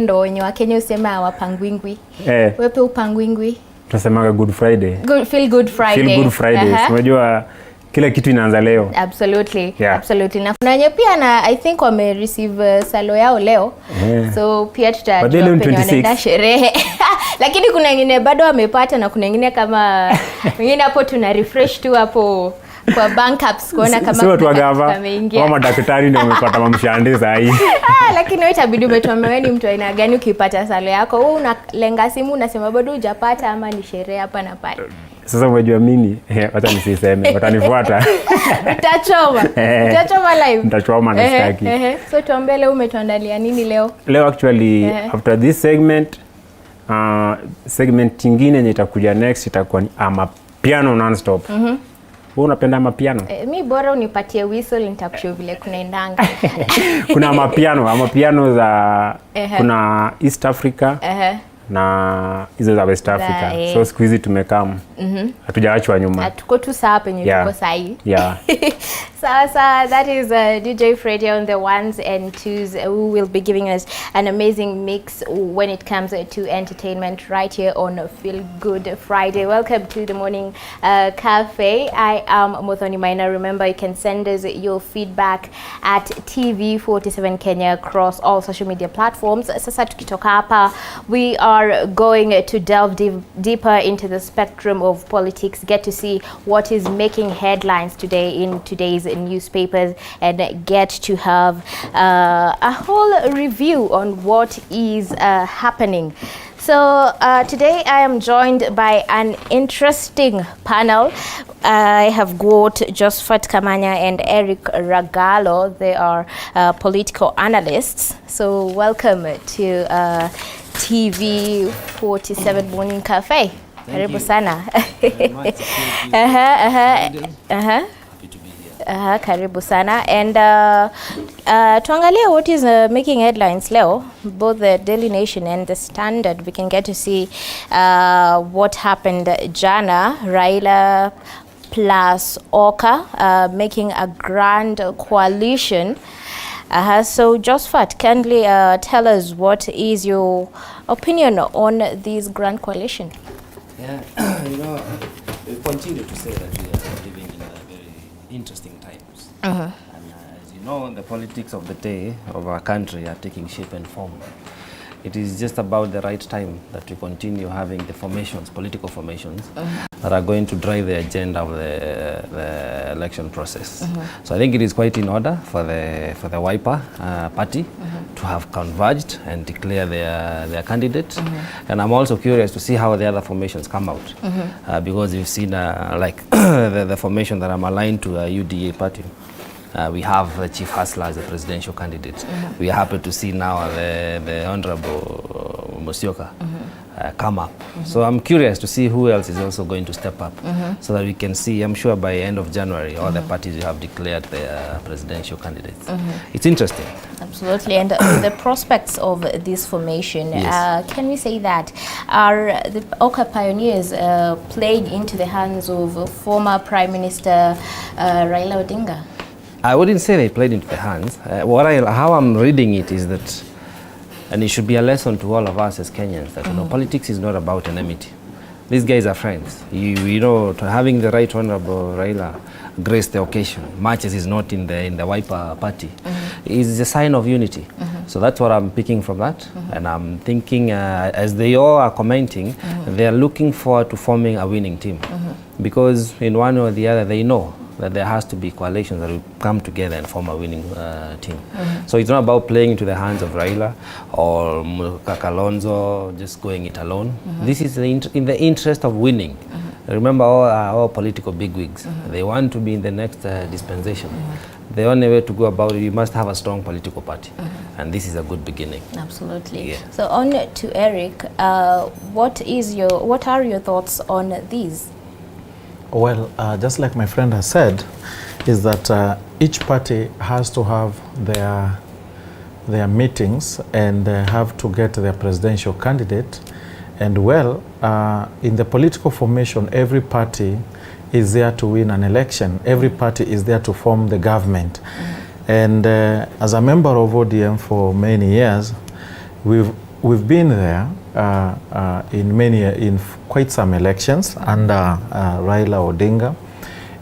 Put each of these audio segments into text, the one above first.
Ndo wenye wa Kenya usema hawapangwingwi. Wewe upangwingwi? Tunasemaga Good Friday. Feel Good Friday. Feel Good Friday. Unajua kila kitu inaanza leo. Absolutely. Yeah. Absolutely. Na kuna wenye pia na I think wame receive salo yao leo. So pia tutajua wanaenda sherehe. Lakini kuna wengine bado wamepata na kuna wengine kama wengine hapo tuna refresh tu hapo kwa bank apps kuona kama sio watu wagava kama daktari ndio wamepata mamshande saa hii. Lakini wewe itabidi umetuambia wewe ni mtu aina gani ukipata salo yako. Wewe unalenga simu unasema bado hujapata ama ni sherehe hapa na pale. Sasa unajua mimi hata nisiseme watanifuata. Utachoma live. Nitachoma na staki. So tuambie leo umetuandalia nini leo? Leo actually after this segment segment nyingine yenye itakuja next itakuwa ni piano non-stop. Wewe unapenda mapiano? Mi bora unipatie whistle nitakushow vile kunaendanga. Kuna amapiano za kuna East Africa na hizo za West Africa. So siku hizi tumekam. Hatujaachwa nyuma. Tuko tu sawa penye tuko sahi. Yeah. So that is DJ Freddy on the ones and twos who will be giving us an amazing mix when it comes to entertainment right here on Feel Good Friday. Welcome to the morning cafe. I am Muthoni Maina. Remember, you can send us your feedback at TV47 Kenya across all social media platforms. Sasa tukitoka hapa, we are going to delve deeper into the spectrum of politics, get to see what is making headlines today in today's newspapers, and get to have a whole review on what is happening. So today I am joined by an interesting panel. I have got Josephat Kamanya and Eric Ragalo. They are political analysts. So welcome to TV47 Morning Cafe. Karibu sana. Happy to be here. Karibu sana. And tuangalia what is making headlines leo, both the Daily Nation and the Standard. We can get to see what happened jana. Raila plus Oka making a grand coalition. So Josephat, kindly tell us what is your opinion on this grand coalition? Yeah, we continue to say that we are living in very interesting times. And as you know, the politics of the day of our country are taking shape and form. It is just about the right time that we continue having the formations, political formations, that are going to drive the agenda of the election process. So I think it is quite in order for the Wiper party to have converged and declare their candidate. And I'm also curious to see how the other formations come out, because we've seen like the formation that I'm aligned to a UDA party. We have Chief Hasler as the presidential candidate. We are happy to see now the Honorable Musyoka come up. So I'm curious to see who else is also going to step up, so that we can see, I'm sure by end of January, all the parties will have declared their presidential candidates. It's interesting. Absolutely. And the prospects of this formation, can we say that are the Oka pioneers playing into the hands of former Prime Minister Raila Odinga? I wouldn't say they played into the hands. How I'm reading it is that, and it should be a lesson to all of us as Kenyans, that politics is not about enmity. These guys are friends. You know, having the right Honorable Raila grace the occasion, much as is not in the Wiper party, is a sign of unity. So that's what I'm picking from that. And I'm thinking, as they all are commenting, they are looking forward to forming a winning team. Because in one or the other, they know that there has to be coalitions that will come together and form a winning team. So it's not about playing into the hands of Raila or Kakalonzo, just going it alone. This is in the interest of winning. Remember all political bigwigs, they want to be in the next dispensation. The only way to go about it, you must have a strong political party. And this is a good beginning. Absolutely. Yeah. So on to Eric, what are your thoughts on these? Well, just like my friend has said, is that each party has to have their meetings and have to get their presidential candidate. And well, in the political formation, every party is there to win an election. Every party is there to form the government. And as a member of ODM for many years, we've we've been there in quite some elections under Raila Odinga.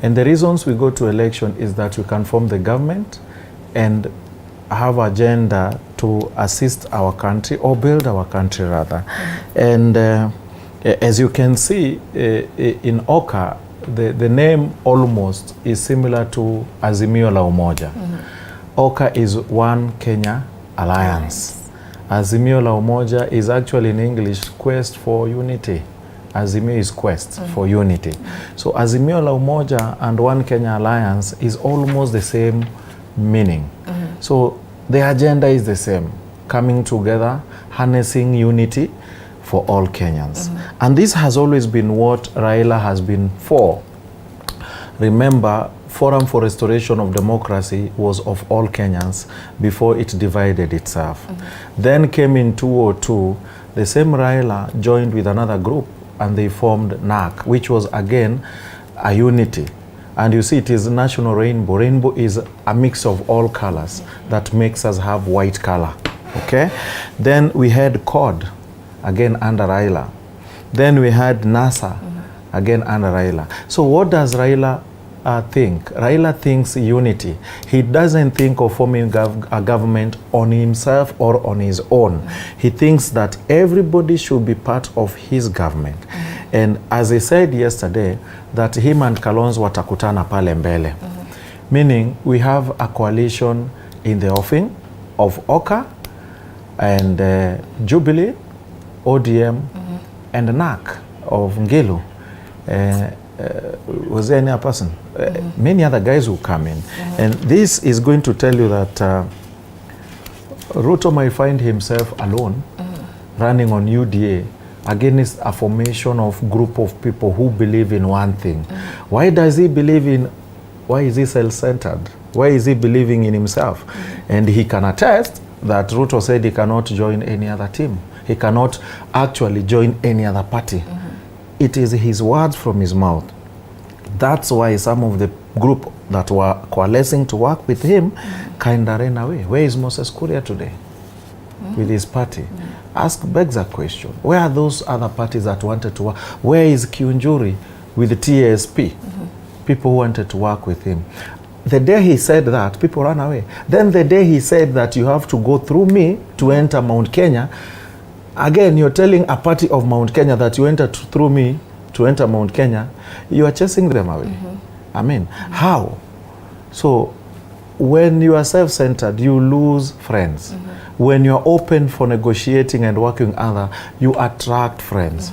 And the reasons we go to election is that we can form the government and have agenda to assist our country or build our country rather. And as you can see in Oka, the name almost is similar to Azimio la Umoja. Oka is One Kenya Alliance. Azimio la Umoja is actually in English quest for unity. Azimio is quest for unity. So Azimio la Umoja and One Kenya Alliance is almost the same meaning. So the agenda is the same, coming together, harnessing unity for all Kenyans. And this has always been what Raila has been for. Remember, Forum for Restoration of Democracy was of all Kenyans before it divided itself. Then came in 2002, the same Raila joined with another group and they formed NAC, which was again a unity. And you see it is national rainbow. Rainbow is a mix of all colors that makes us have white color, okay? Then we had COD, again under Raila. Then we had NASA, again under Raila. So what does Raila think? Raila thinks unity. He doesn't think of forming a government on himself or on his own. He thinks that everybody should be part of his government. And as he said yesterday, that him and Kalonzo watakutana pale mbele. Meaning we have a coalition in the offing of Oka and Jubilee, ODM, and NAC of Ngilu. Was there any other person? Many other guys will come in. And this is going to tell you that Ruto might find himself alone running on UDA against a formation of group of people who believe in one thing. Why does he believe in, why is he self-centered? Why is he believing in himself? And he can attest that Ruto said he cannot join any other team. He cannot actually join any other party. It is his words from his mouth. That's why some of the group that were coalescing to work with him kind of ran away. Where is Moses Kuria today with his party? Begs a question. Where are those other parties that wanted to work? Where is Kiunjuri with the TSP? People who wanted to work with him. The day he said that, people ran away. Then the day he said that you have to go through me to enter Mount Kenya, again, you're telling a party of Mount Kenya that you entered through me to enter Mount Kenya, you are chasing them away. I mean, how? So when you are self-centered, you lose friends. When you are open for negotiating and working with others, you attract friends.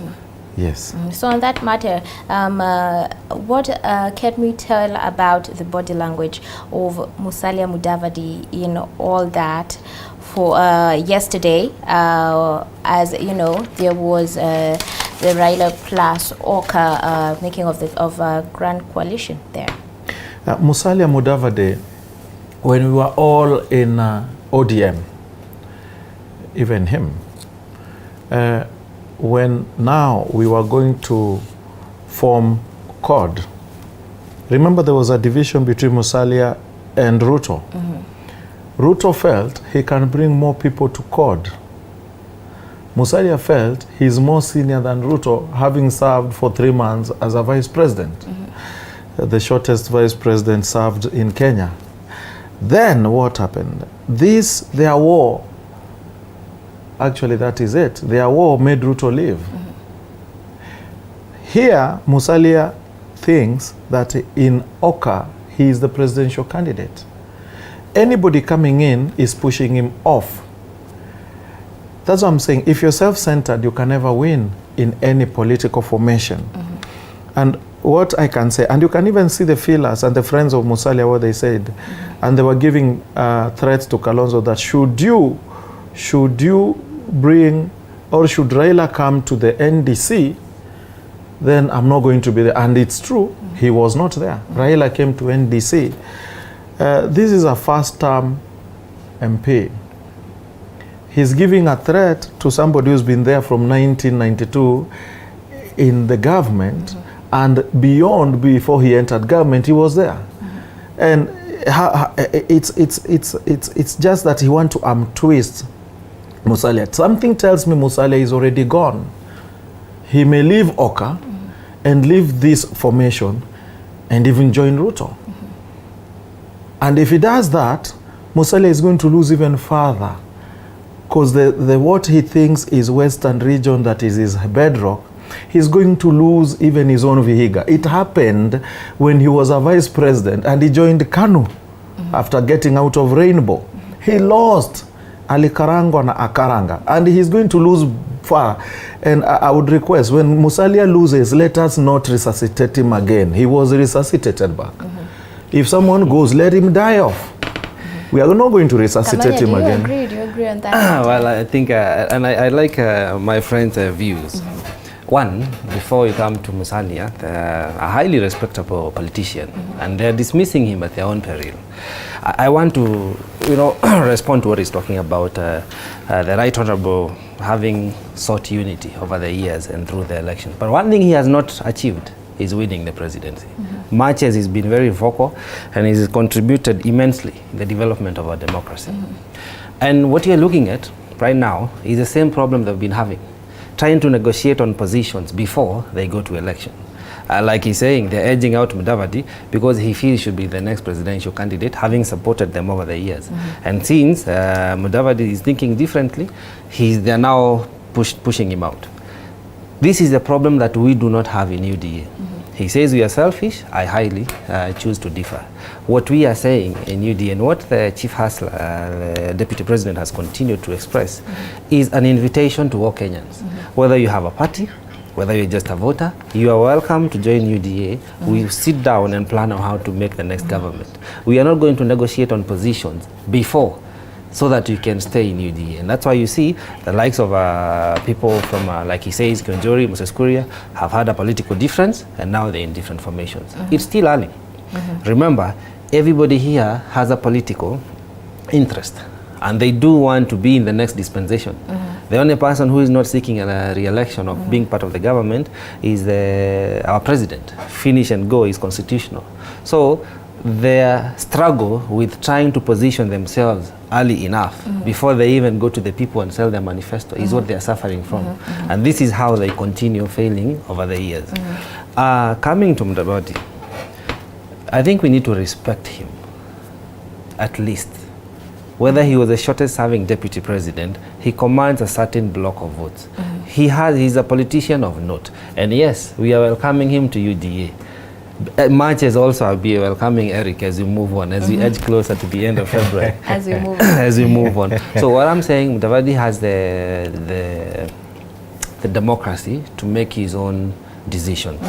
Yes. So on that matter, what can we tell about the body language of Musalia Mudavadi in all that? For yesterday, as you know, there was the Raila plus Oka making of a grand coalition there. Musalia Mudavadi, when we were all in ODM, even him, when now we were going to form COD, remember there was a division between Musalia and Ruto. Ruto felt he can bring more people to COD. Musalia felt he's more senior than Ruto, having served for 3 months as a vice president. The shortest vice president served in Kenya. Then what happened? Their war, actually that is it, their war made Ruto leave. Here, Musalia thinks that in Oka, he is the presidential candidate. Anybody coming in is pushing him off. That's what I'm saying. If you're self-centered, you can never win in any political formation. And what I can say, and you can even see the feelers and the friends of Musalia, what they said, and they were giving threats to Kalonzo that should you bring, or should Raila come to the NDC, then I'm not going to be there. And it's true, he was not there. Raila came to NDC. This is a first-term MP. He's giving a threat to somebody who's been there from 1992 in the government, and beyond, before he entered government, he was there. And it's just that he wants to twist Musalia. Something tells me Musalia is already gone. He may leave Oka and leave this formation and even join Ruto. And if he does that, Musalia is going to lose even further, because the what he thinks is Western region, that is his bedrock, he's going to lose even his own Vihiga. It happened when he was a vice president and he joined KANU after getting out of Rainbow. He lost Alikarangwa na Akaranga, and he's going to lose far. And I would request, when Musalia loses, let us not resuscitate him again. He was resuscitated back. If someone goes, let him die off. We are not going to resuscitate him again. Do you agree on that? Well, I think, and I like my friend's views. One, before you come to Musalia, a highly respectable politician, and they're dismissing him at their own peril. I want to, respond to what he's talking about, the Right Honorable having sought unity over the years and through the election. But one thing he has not achieved is winning the presidency. Much as he's been very vocal and he's contributed immensely in the development of our democracy. And what you're looking at right now is the same problem they've been having, trying to negotiate on positions before they go to election. Like he's saying, they're edging out Mudavadi because he feels he should be the next presidential candidate, having supported them over the years. And since Mudavadi is thinking differently, they're now pushing him out. This is a problem that we do not have in UDA. He says we are selfish. I highly choose to differ. What we are saying in UDA and what the Chief Hustler, the Deputy President, has continued to express is an invitation to all Kenyans. Whether you have a party, whether you're just a voter, you are welcome to join UDA. We sit down and plan on how to make the next government. We are not going to negotiate on positions before, so that you can stay in UDA. And that's why you see the likes of people from, like he says, Kionjori, Moses Kuria, have had a political difference, and now they're in different formations. It's still early. Remember, everybody here has a political interest, and they do want to be in the next dispensation. The only person who is not seeking a re-election of being part of the government is our president. Finish and go is constitutional. So their struggle with trying to position themselves early enough before they even go to the people and sell their manifesto is what they are suffering from. And this is how they continue failing over the years. Coming to Mudavadi, I think we need to respect him, at least. Whether he was the shortest serving deputy president, he commands a certain block of votes. He's a politician of note. And yes, we are welcoming him to UDA. Much as also I'll be welcoming Eric as we move on, as we edge closer to the end of February. As we move on. As we move on. So what I'm saying, Mudavadi has the democracy to make his own decisions.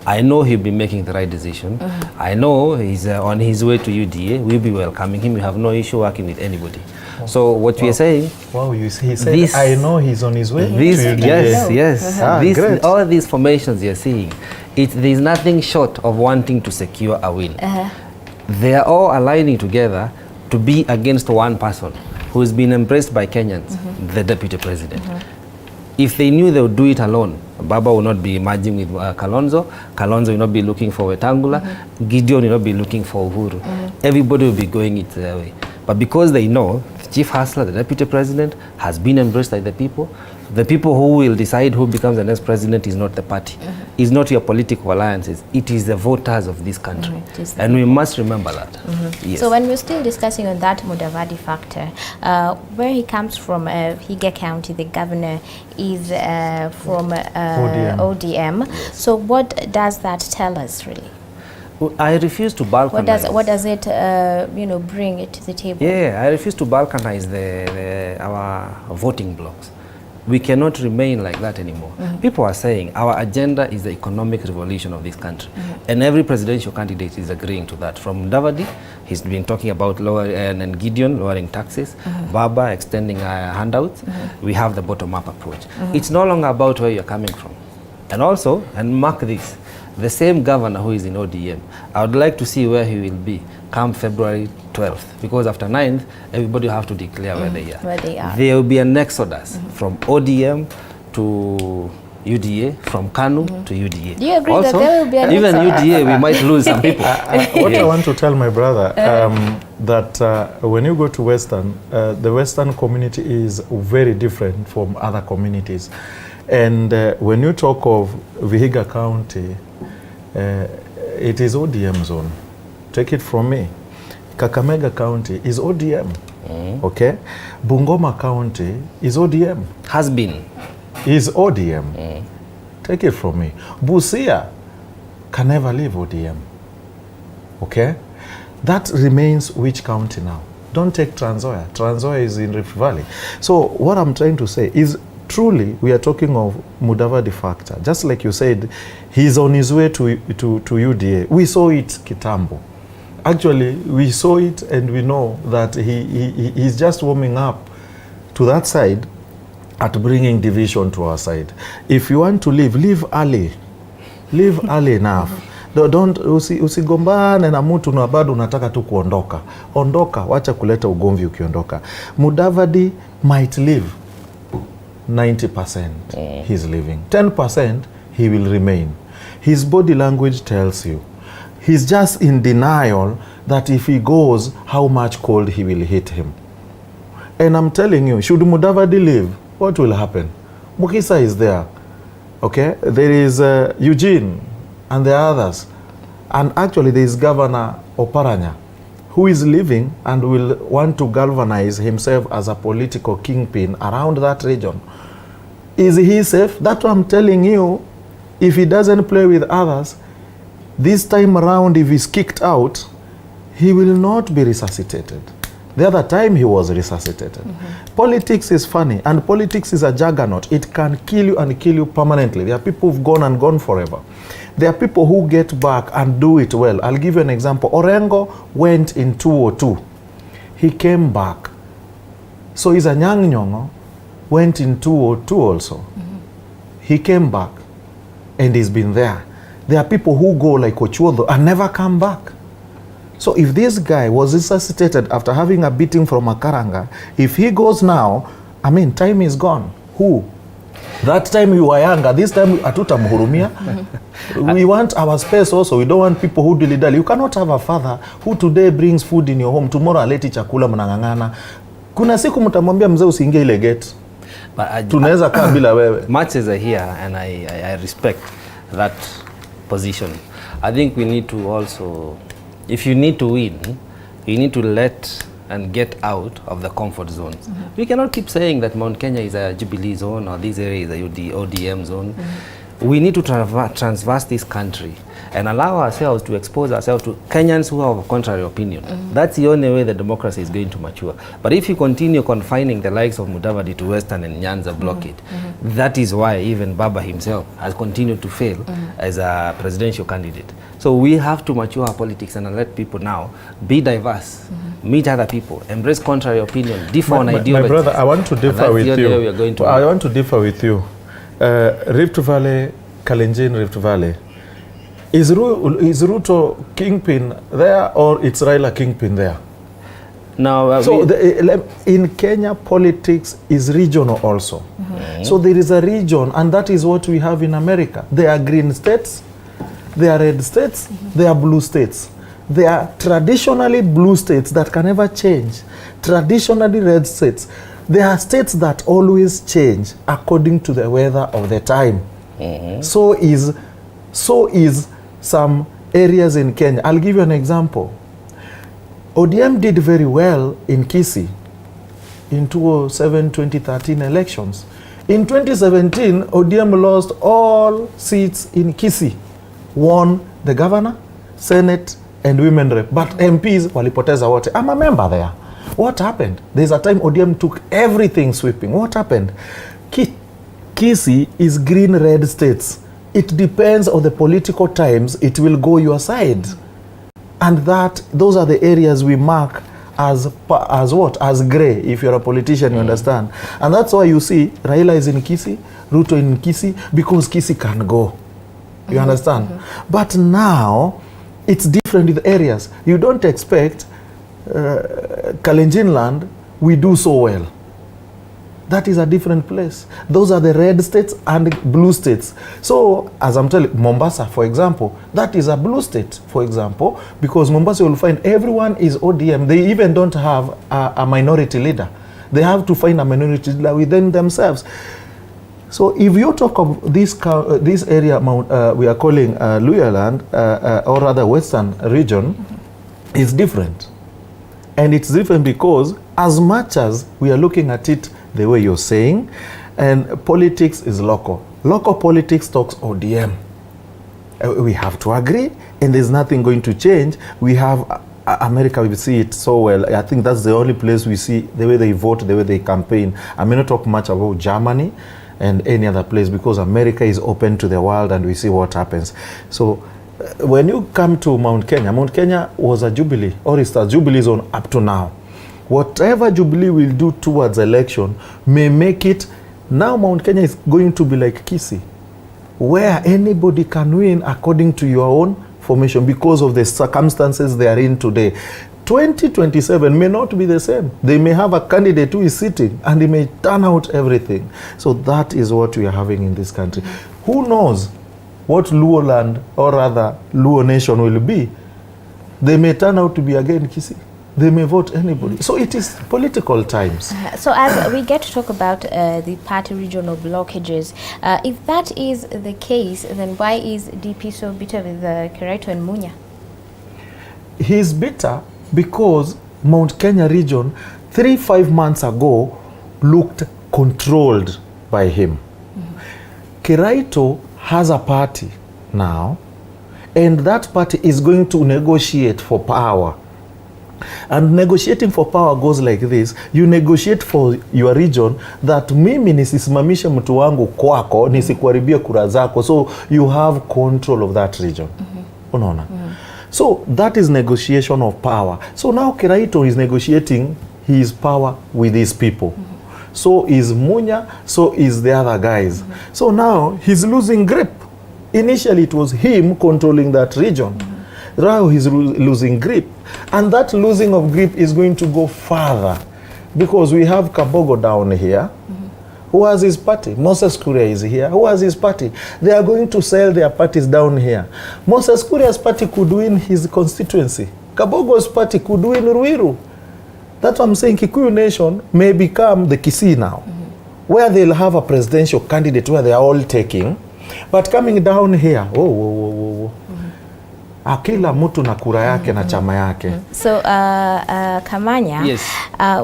I know he'll be making the right decision. I know he's on his way to UDA. We'll be welcoming him. We have no issue working with anybody. So what we are saying... Wow, he said, I know he's on his way to UDA. Yes. All these formations you're seeing, there's nothing short of wanting to secure a win. They are all aligning together to be against one person who has been embraced by Kenyans, the deputy president. If they knew they would do it alone, Baba will not be merging with Kalonzo. Kalonzo will not be looking for Wetangula. Gideon will not be looking for Uhuru. Everybody will be going it their way. But because they know the Chief Hustler, the deputy president, has been embraced by the people who will decide who becomes the next president is not the party. It's not your political alliances. It is the voters of this country. And we must remember that. Yes. So when we're still discussing on that Mudavadi factor, where he comes from, Higa County, the governor is from ODM. Yes. So what does that tell us, really? I refuse to balkanize. What does it, bring it to the table? Yeah, I refuse to balkanize our voting blocks. We cannot remain like that anymore. People are saying our agenda is the economic revolution of this country. And every presidential candidate is agreeing to that. From Davadi, he's been talking about and Gideon lowering taxes, Baba extending handouts. We have the bottom-up approach. It's no longer about where you're coming from. And also, and mark this, the same governor who is in ODM, I would like to see where he will be come February 12th, because after 9th, everybody will have to declare where they are. Where they are. There will be an exodus from ODM to UDA, from KANU to UDA. Do you agree that there will be an even UDA, we might lose some people. What I want to tell my brother, that when you go to Western, the Western community is very different from other communities. And when you talk of Vihiga County, it is ODM zone. Take it from me. Kakamega County is ODM. Okay? Bungoma County is ODM. Has been. Is ODM. Take it from me. Busia can never leave ODM. Okay? That remains which county now? Don't take Trans Nzoia. Trans Nzoia is in Rift Valley. So what I'm trying to say is, truly we are talking of Mudavadi factor. Just like you said, he's on his way to UDA. We saw it Kitambo. Actually, we saw it and we know that he's just warming up to that side at bringing division to our side. If you want to leave early. Leave early enough. Don't usigombane na mtu na bado unataka tu kuondoka. Ondoka, wacha kuleta ugomvi ukiondoka. Mudavadi might leave 90%. He's leaving. 10% he will remain. His body language tells you. He's just in denial that if he goes, how much cold he will hit him. And I'm telling you, should Mudavadi leave, what will happen? Mukisa is there. Okay? There is Eugene and the others. And actually there is Governor Oparanya, who is leaving and will want to galvanize himself as a political kingpin around that region. Is he safe? That's what I'm telling you. If he doesn't play with others, this time around, if he's kicked out, he will not be resuscitated. The other time he was resuscitated. Politics is funny, and politics is a juggernaut. It can kill you and kill you permanently. There are people who've gone and gone forever. There are people who get back and do it well. I'll give you an example. Orengo went in 2002. He came back. So is a Nyang' Nyong'o went in 2002 also. He came back and he's been there. There are people who go like Ochuodo and never come back. So if this guy was resuscitated after having a beating from a Karanga, if he goes now, I mean, time is gone. Who? That time you were younger, this time hatutamhurumia. We want our space also. We don't want people who dilly-dally. You cannot have a father who today brings food in your home, tomorrow aleti chakula mnang'ang'ana. Kuna siku mtamwambia mzee usiingie ile gate. Tunaweza kaa bila wewe. Much as I hear and I respect that position, I think we need to also, if you need to win, you need to let and get out of the comfort zones. We cannot keep saying that Mount Kenya is a Jubilee zone or this area is a ODM zone. We need to transverse this country and allow ourselves to expose ourselves to Kenyans who have a contrary opinion. That's the only way the democracy is going to mature. But if you continue confining the likes of Mudavadi to Western and Nyanza blockade, that is why even Baba himself has continued to fail as a presidential candidate. So we have to mature our politics and let people now be diverse, meet other people, embrace contrary opinion, differ on ideology. My brother, I want to differ with you. I want to differ with you. Rift Valley, Kalenjin Rift Valley. Is Ruto kingpin there or it's Raila kingpin there? Now, so in Kenya, politics is regional also. So there is a region, and that is what we have in America. There are green states, there are red states, there are blue states. There are traditionally blue states that can never change. Traditionally red states. There are states that always change according to the weather of the time. So is some areas in Kenya. I'll give you an example. ODM did very well in Kisii in 2007-2013 elections. In 2017, ODM lost all seats in Kisii, won the governor, senate, and women rep. But MPs walipoteza wote. I'm a member there. What happened? There's a time ODM took everything sweeping. What happened? Kisii is green-red states. It depends on the political times. It will go your side. And those are the areas we mark as what? As gray, if you're a politician, you understand. And that's why you see Raila is in Kisii, Ruto in Kisii, because Kisii can go. You understand? But now, it's different with areas. You don't expect Kalenjin land, we do so well. that is a different place. Those are the red states and blue states. So, as I'm telling, Mombasa, for example, that is a blue state, for example, because Mombasa will find everyone is ODM. They even don't have a minority leader. They have to find a minority leader within themselves. So, if you talk of this area, we are calling Luhyaland, or rather Western region, is different. And it's different because as much as we are looking at it the way you're saying, and politics is local. Local politics talks ODM. We have to agree, and there's nothing going to change. We have America, we see it so well. I think that's the only place we see the way they vote, the way they campaign. I may not talk much about Germany and any other place because America is open to the world and we see what happens. So when you come to Mount Kenya was a Jubilee, or it's a Jubilee zone up to now. Whatever Jubilee will do towards election may make it, now Mount Kenya is going to be like Kisii, where anybody can win according to your own formation because of the circumstances they are in today. 2027 may not be the same. They may have a candidate who is sitting and he may turn out everything. So that is what we are having in this country. Who knows what Luo land, or rather Luo nation will be? They may turn out to be again Kisii. They may vote anybody. So it is political times. So as we get to talk about the party regional blockages, if that is the case, then why is DP so bitter with Kiraito and Munya? He's bitter because Mount Kenya region 3-5 months ago looked controlled by him. Kiraito has a party now, and that party is going to negotiate for power. And negotiating for power goes like this. You negotiate for your region that mimi nisisimamishe mtu wangu kwako, nisikuharibie kura zako, so you have control of that region. Unaona? So that is negotiation of power. So now Kiraito is negotiating his power with his people. So is Munya, so is the other guys. So now he's losing grip. Initially it was him controlling that region. Now he's losing grip. And that losing of grip is going to go further. Because we have Kabogo down here, who has his party. Moses Kuria is here, who has his party. They are going to sell their parties down here. Moses Kuria's party could win his constituency. Kabogo's party could win Ruiru. That's what I'm saying. Kikuyu Nation may become the Kisii now, where they'll have a presidential candidate where they are all taking. But coming down here, akila mtu na kura yake na chama yake. So Kamanya, yes.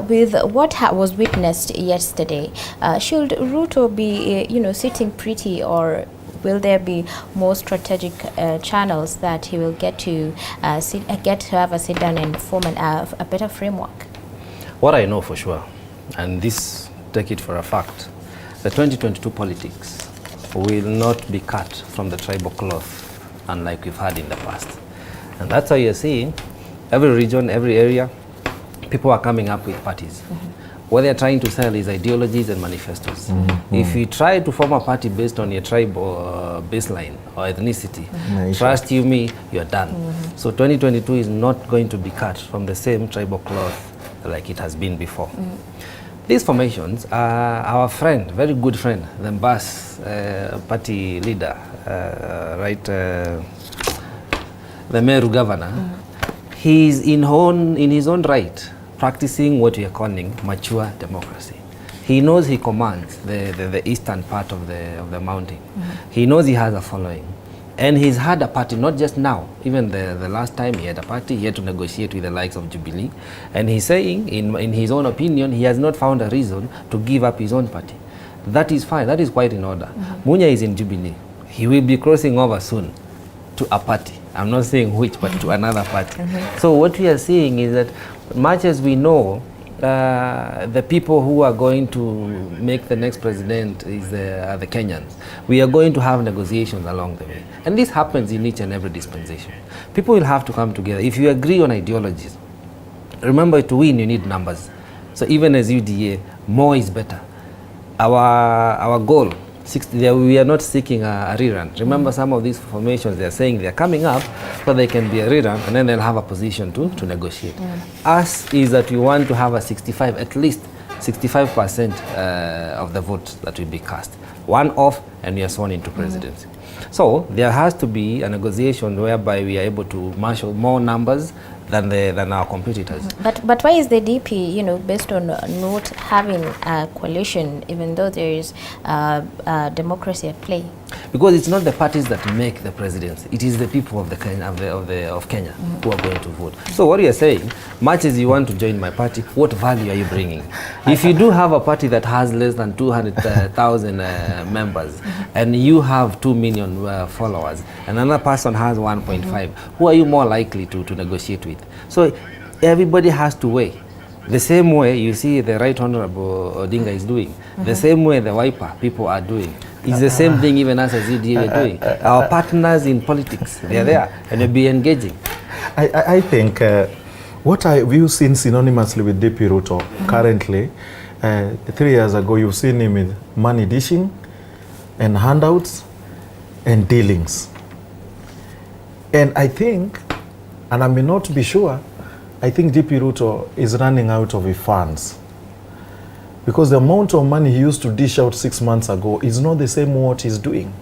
With what was witnessed yesterday, should Ruto be sitting pretty, or will there be more strategic channels that he will get to have a sit down and form a better framework? What I know for sure, and this take it for a fact, the 2022 politics will not be cut from the tribal cloth, unlike we've had in the past. And that's why you're seeing every region, every area, people are coming up with parties. What they're trying to sell is ideologies and manifestos. If you try to form a party based on your tribal baseline or ethnicity, trust you me, you're done. So 2022 is not going to be cut from the same tribal cloth like it has been before. These formations are our friend, very good friend, the Mbas party leader, the Meru governor. He's in his own right practicing what we are calling mature democracy. He knows he commands the eastern part of the mountain. He knows he has a following. And he's had a party, not just now, even the last time he had a party, he had to negotiate with the likes of Jubilee. And he's saying, in his own opinion, he has not found a reason to give up his own party. That is fine, that is quite in order. Munya is in Jubilee. He will be crossing over soon to a party. I'm not saying which, but to another party. So what we are seeing is that much as we know the people who are going to make the next president is the Kenyans, we are going to have negotiations along the way. And this happens in each and every dispensation. People will have to come together. If you agree on ideologies, remember, to win you need numbers. So even as UDA, more is better. Our goal, 60, we are not seeking a rerun. Remember, some of these formations, they are saying they are coming up so they can be a rerun, and then they'll have a position to negotiate. Us is that we want to have a 65 at least 65% of the vote that will be cast. One off, and we are sworn into presidency. So there has to be a negotiation whereby we are able to marshal more numbers than our competitors. But why is the DP, you know, based on not having a coalition, even though there is democracy at play? Because it's not the parties that make the presidency; it is the people of Kenya who are going to vote. So what you are saying, much as you want to join my party, what value are you bringing? If you do have a party that has less than 200,000 members, and you have 2 million followers, and another person has 1.5, who are you more likely to negotiate with? So everybody has to weigh. The same way you see the Right Honorable Odinga is doing, the same way the Wiper people are doing. It's the same thing even as UDA are doing. Our partners in politics, they are there and they'll be engaging. I think what we've seen synonymously with DP Ruto currently, 3 years ago you've seen him with money dishing and handouts and dealings. And I think, and I may not be sure, I think DP Ruto is running out of his funds. Because the amount of money he used to dish out 6 months ago is not the same what he's doing.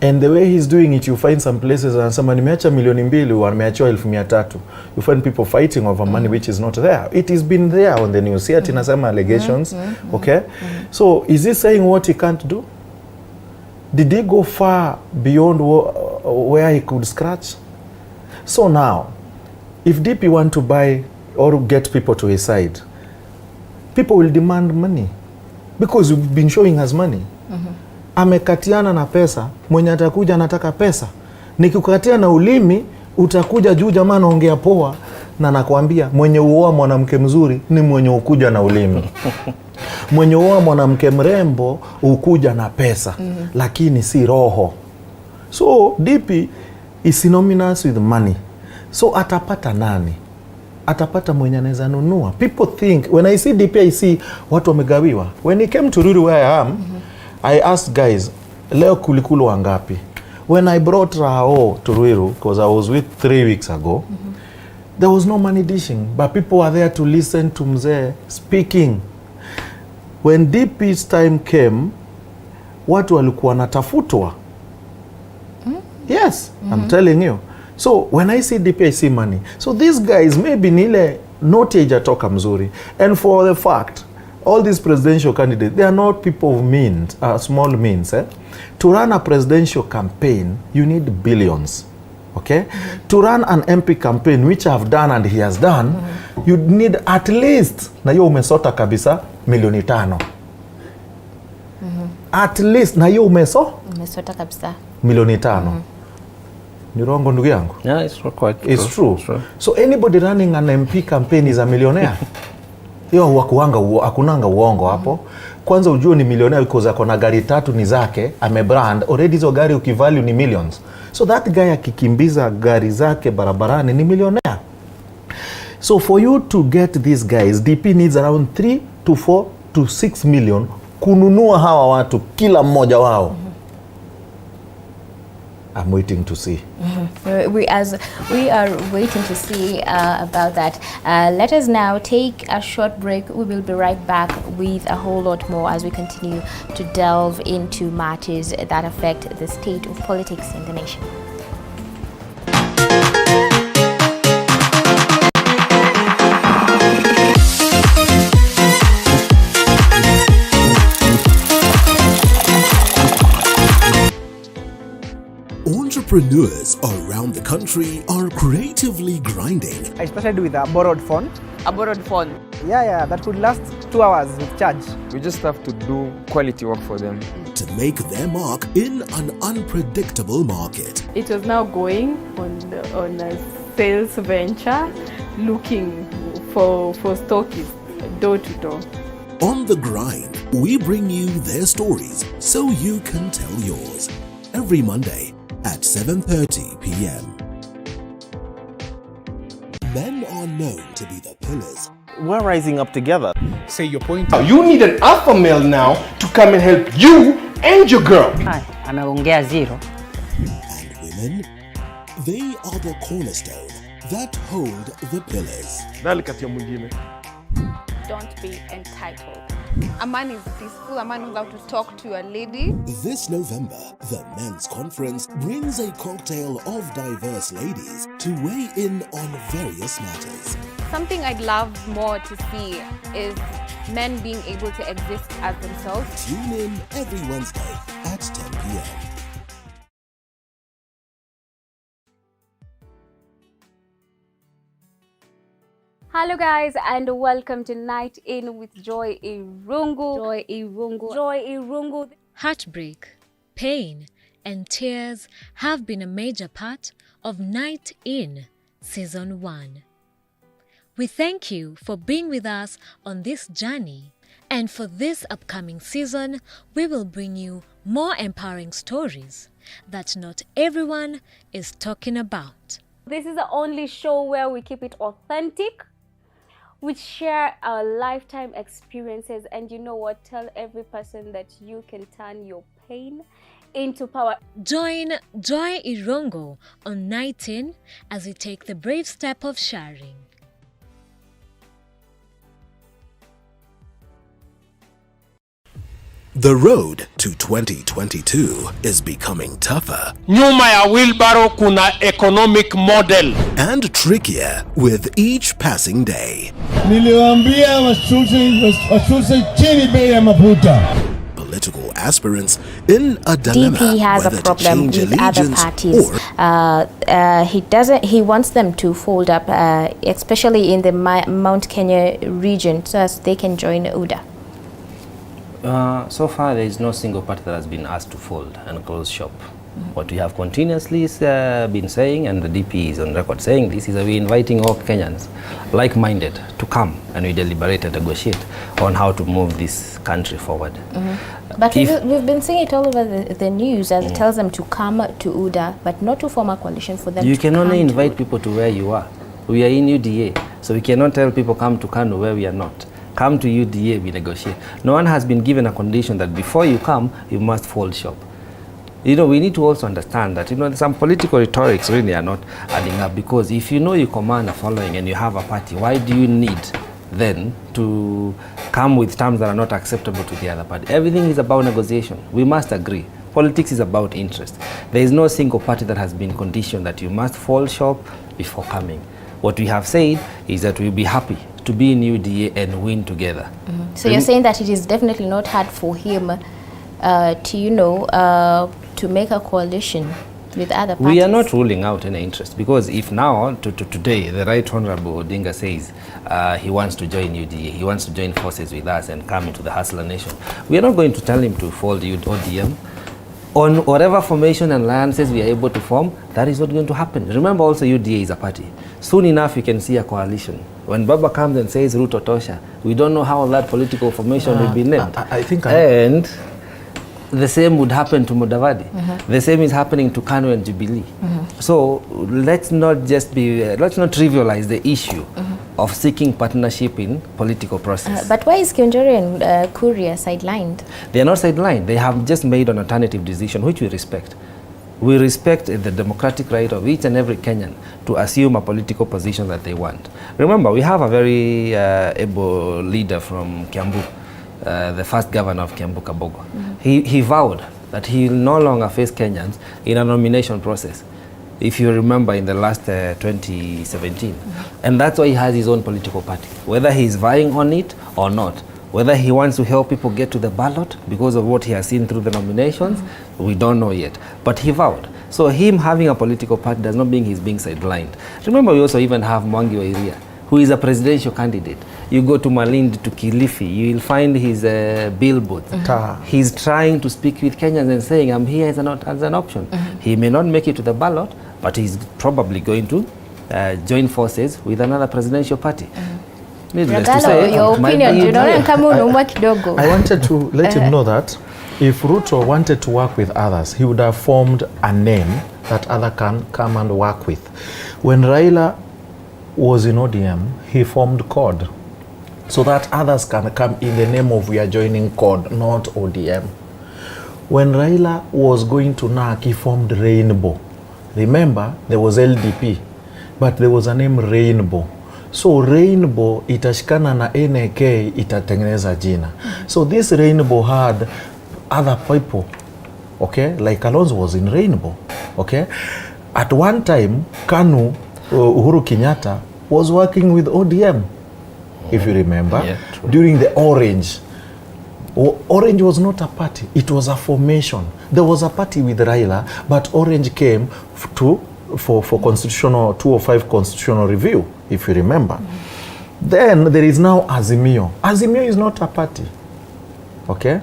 And the way he's doing it, you find some places and someone nimeacha milioni mbili or nimeacha 1,300. You find people fighting over money which is not there. It has been there on the news. See it in some allegations. Okay? So is he saying what he can't do? Did he go far beyond where he could scratch? So now, if DP want to buy or get people to his side, people will demand money because you've been showing us money. Amekatiana na pesa, mwenye atakuja anataka pesa. Nikikukatia na ulimi, utakuja juu jamaa anaongea poa na nakwambia mwenye uoa mwanamke mzuri ni mwenye ukuja na ulimi. Mwenye uoa mwanamke mrembo ukuja na pesa, lakini si roho. So DP is synonymous with money. So atapata nani? Atapata mwenye anaweza nunua. People think, when I see DP, I see watu wamegawiwa. When he came to Ruiru where I am, I asked guys, leo kulikulu wangapi? When I brought Rao to Ruiru, because I was with 3 weeks ago, there was no money dishing, but people were there to listen to Mzee speaking. When DP's time came, watu walikuwa natafutwa. Yes, I'm telling you. So when I see DP, I see money. So these guys maybe nile notage atoka mzuri. And for the fact, all these presidential candidates, they are not people of means, small means. To run a presidential campaign, you need billions. Okay? To run an MP campaign, which I've done and he has done, you need at least, na yo umesota kabisa, 500,000. At least, na yo umesota kabisa. 500,000. Ni wrong ndugu yangu? Yeah, it's quite true. It's true. So anybody running an MP campaign is a millionaire. Hiyo hakunanga uongo hapo. Kwanza ujue ni millionaire because akona gari 3 ni zake, amebrand. Already hizo gari ukivalue ni millions. So that guy akikimbiza gari zake barabarani ni millionaire. So for you to get these guys, DP needs around 3 to 4 to 6 million kununua hawa watu kila mmoja wao. I'm waiting to see. We are waiting to see about that. Let us now take a short break. We will be right back with a whole lot more as we continue to delve into matters that affect the state of politics in the nation. Entrepreneurs around the country are creatively grinding. I started with a borrowed phone. A borrowed phone? Yeah, that could last 2 hours with charge. We just have to do quality work for them. To make their mark in an unpredictable market. It was now going on a sales venture, looking for stockists door to door. On the grind, we bring you their stories so you can tell yours. Every Monday at 7:30 p.m. Men are known to be the pillars. We're rising up together. Say your point. You need an alpha male now to come and help you and your girl. Anaongea zero. And women, they are the cornerstone that hold the pillars. Dali kati ya mwingine. don't be entitled. A man is peaceful, a man knows how to talk to a lady. This November, the Men's Conference brings a cocktail of diverse ladies to weigh in on various matters. Something I'd love more to see is men being able to exist as themselves. Tune in every Wednesday at 10 p.m. Hello guys, and welcome to Night In with Joy Irungu. Joy Irungu. Heartbreak, pain, and tears have been a major part of Night In Season 1. We thank you for being with us on this journey, and for this upcoming season, we will bring you more empowering stories that not everyone is talking about. This is the only show where we keep it authentic. We share our lifetime experiences, and you know what? Tell every person that you can turn your pain into power. Join Joy Irungu on Night In as we take the brave step of sharing. The road to 2022 is becoming tougher. Nyuma ya wheelbarrow kuna economic model. And trickier with each passing day. Niliwaambia washushe chini bei ya mafuta. Political aspirants in a dilemma DP has a problem with other parties. He wants them to fold up, especially in the Mount Kenya region, so as they can join UDA. So far, there is no single party that has been asked to fold and close shop. What we have continuously been saying, and the DP is on record saying this, is that we're inviting all Kenyans, like-minded, to come and we deliberate and negotiate on how to move this country forward. But we've been seeing it all over the news as it tells them to come to UDA, but not to form a coalition for them to come. You can only invite people to where you are. We are in UDA, so we cannot tell people come to Kano where we are not. Come to UDA, we negotiate. No one has been given a condition that before you come, you must fold shop. You know, we need to also understand that, you know, some political rhetorics really are not adding up, because if you know you command a following and you have a party, why do you need then to come with terms that are not acceptable to the other party? Everything is about negotiation. We must agree. Politics is about interest. There is no single party that has been conditioned that you must fold shop before coming. What we have said is that we'll be happy to be in UDA and win together. So you're saying that it is definitely not hard for him to make a coalition with other parties? We are not ruling out any interest, because if now, today, the Right Honorable Odinga says he wants to join UDA, he wants to join forces with us and come into the Hustler Nation, we are not going to tell him to fold ODM. On whatever formation and alliances we are able to form, that is not going to happen. Remember also, UDA is a party. Soon enough, you can see a coalition. When Baba comes and says Ruto Tosha, we don't know how that political formation will be named. And the same would happen to Mudavadi. The same is happening to Kanu and Jubilee. So let's not trivialize the issue of seeking partnership in political process. But why is Kionjori and Kuria sidelined? They are not sidelined. They have just made an alternative decision, which we respect. We respect the democratic right of each and every Kenyan to assume a political position that they want. Remember, we have a very able leader from Kiambu, the first governor of Kiambu, Kabogo. He vowed that he will no longer face Kenyans in a nomination process, if you remember, in the last 2017. And that's why he has his own political party. Whether he is vying on it or not, whether he wants to help people get to the ballot because of what he has seen through the nominations, we don't know yet. But he vowed. So him having a political party does not mean he's being sidelined. Remember, we also even have Mwangi wa Iria, who is a presidential candidate. You go to Malindi, to Kilifi, you will find his billboards. He's trying to speak with Kenyans and saying, I'm here as an option. He may not make it to the ballot, but he's probably going to join forces with another presidential party. Needless to say, your opinion, I wanted to let him know that if Ruto wanted to work with others, he would have formed a name that others can come and work with. When Raila was in ODM, he formed CORD, so that others can come in the name of we are joining CORD, not ODM. When Raila was going to NARC, he formed Rainbow. Remember, there was LDP, but there was a name Rainbow. So Rainbow itashikana na NK itatengeneza jina. So this Rainbow had other people, okay? Like Kalonzo was in Rainbow, okay? At one time, KANU, Uhuru Kenyatta, was working with ODM, if you remember, during the Orange. Orange was not a party, it was a formation. There was a party with Raila, but Orange came for constitutional 205 constitutional review, if you remember. Then there is now Azimio. Azimio is not a party, okay?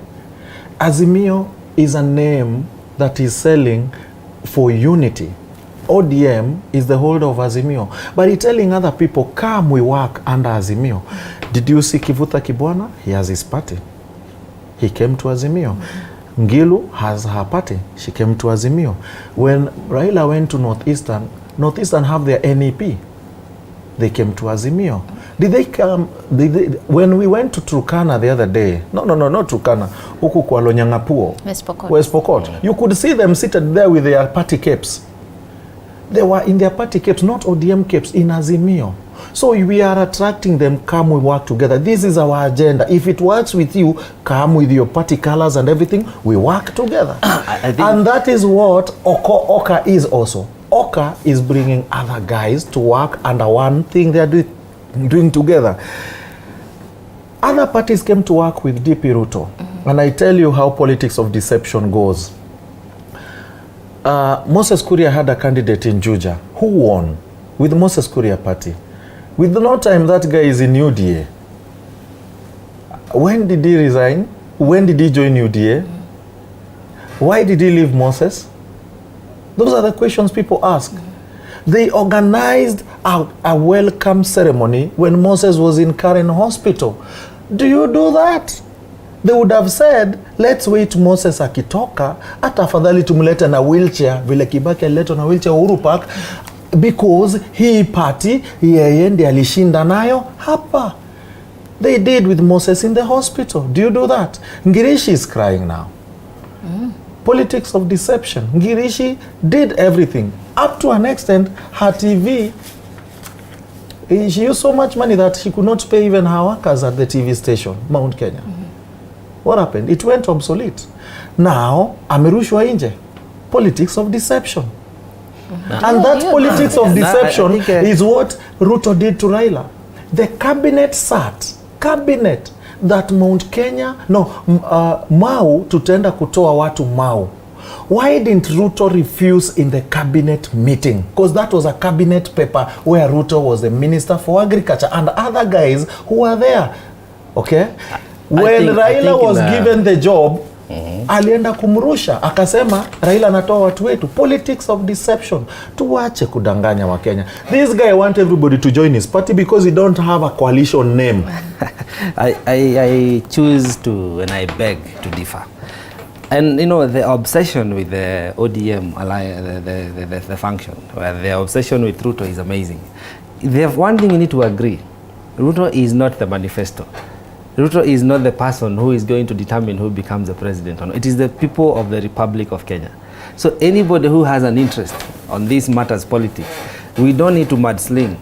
Azimio is a name that is selling for unity. ODM is the holder of Azimio, but he's telling other people, come we work under Azimio. Did you see Kivuta Kibwana? He has his party. He came to Azimio. Ngilu has her party. She came to Azimio. When Raila went to Northeastern have their NEP. They came to Azimio. Did they come? When we went to Turkana the other day, no, not Turkana, huku kwa Lonyangapuo, West Pokot, you could see them seated there with their party capes. They were in their party capes, not ODM capes, in Azimio. So we are attracting them, come we work together. This is our agenda. If it works with you, come with your party colors and everything, we work together. And that is what Oka is also. Oka is bringing other guys to work under one thing they are doing together. Other parties came to work with DP Ruto. And I tell you how politics of deception goes. Moses Kuria had a candidate in Juja who won with Moses Kuria party. With no time, that guy is in UDA. When did he resign? When did he join UDA? Why did he leave Moses? Those are the questions people ask. They organized a welcome ceremony when Moses was in Karen Hospital. Do you do that? They would have said, let's wait Moses akitoka, hata afadhali tumlete na wheelchair, vile Kibaki aliletwa na wheelchair Uhuru Park, because hii party, yeye ndiye alishinda nayo hapa. They did with Moses in the hospital. Do you do that? Ngirishi is crying now. Politics of deception. Ngirishi did everything. Up to an extent, her TV, she used so much money that she could not pay even her workers at the TV station, Mount Kenya. What happened? It went obsolete. Now, amerushwa nje. Politics of deception. And that politics of deception is what Ruto did to Raila. The cabinet sat. Cabinet that Mount Kenya, Mau, tutaenda kutoa watu Mau. Why didn't Ruto refuse in the cabinet meeting? Because that was a cabinet paper where Ruto was the Minister for Agriculture and other guys who were there. Okay? When Raila was given the job, alienda kumrusha, akasema Raila anatoa watu wetu. Politics of deception. Tuache kudanganya wa Kenya. This guy want everybody to join his party because he don't have a coalition name. I choose to, and I beg to differ. And you know, the obsession with the ODM, the function, where the obsession with Ruto is amazing. There's one thing you need to agree. Ruto is not the manifesto. Ruto is not the person who is going to determine who becomes the president. It is the people of the Republic of Kenya. So anybody who has an interest on these matters politics, we don't need to mudsling.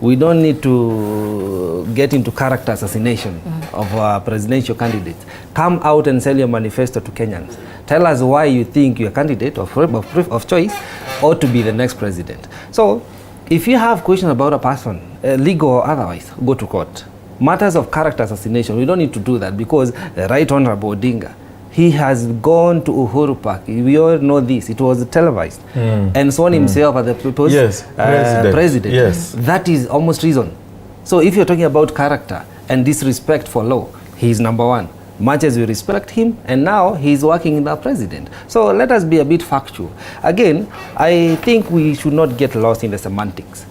We don't need to get into character assassination of a presidential candidate. Come out and sell your manifesto to Kenyans. Tell us why you think your candidate of choice ought to be the next president. So if you have questions about a person, legal or otherwise, go to court. Matters of character assassination, we don't need to do that because the Right Honorable Odinga, he has gone to Uhuru Park. We all know this. It was televised. And sworn himself as the people's president. Yes. That is almost treason. So if you're talking about character and disrespect for law, he is number one. Much as we respect him, and now he's working in the president. So let us be a bit factual. Again, I think we should not get lost in the semantics.